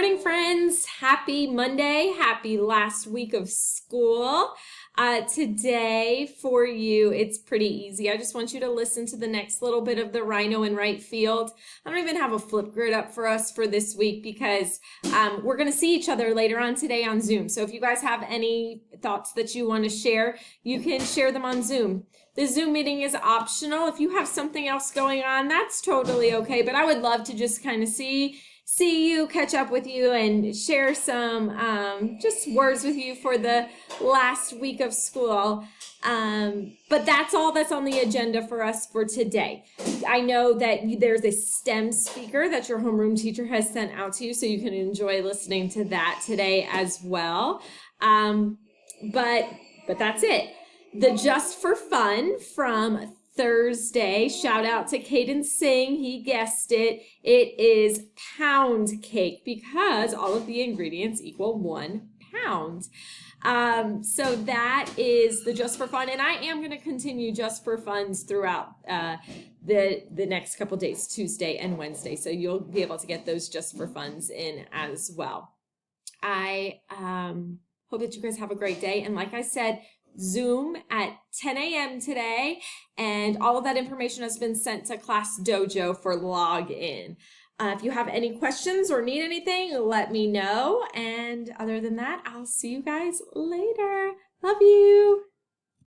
morning, friends. Happy Monday. Happy last week of school. Today for you, it's pretty easy. I just want you to listen to the next little bit of the Rhino in right field. I don't even have a flip grid up for us for this week because we're going to see each other later on today on Zoom. So if you guys have any thoughts that you want to share, you can share them on Zoom. The Zoom meeting is optional. If you have something else going on, that's totally okay. But I would love to just kind of see you, catch up with you, and share some just words with you for the last week of school. But that's all that's on the agenda for us for today. I know that there's a STEM speaker that your homeroom teacher has sent out to you, so you can enjoy listening to that today as well. But that's it. The Just for Fun from Thursday, shout out to Caden Singh, he guessed it. It is pound cake because all of the ingredients equal 1 pound. So that is the Just for Fun, and I am going to continue Just for Funs throughout the next couple days, Tuesday and Wednesday, so you'll be able to get those Just for Funs in as well. I hope that you guys have a great day, and like I said, Zoom at 10 a.m. today, and all of that information has been sent to Class Dojo for login. If you have any questions or need anything, let me know. And other than that, I'll see you guys later. Love you.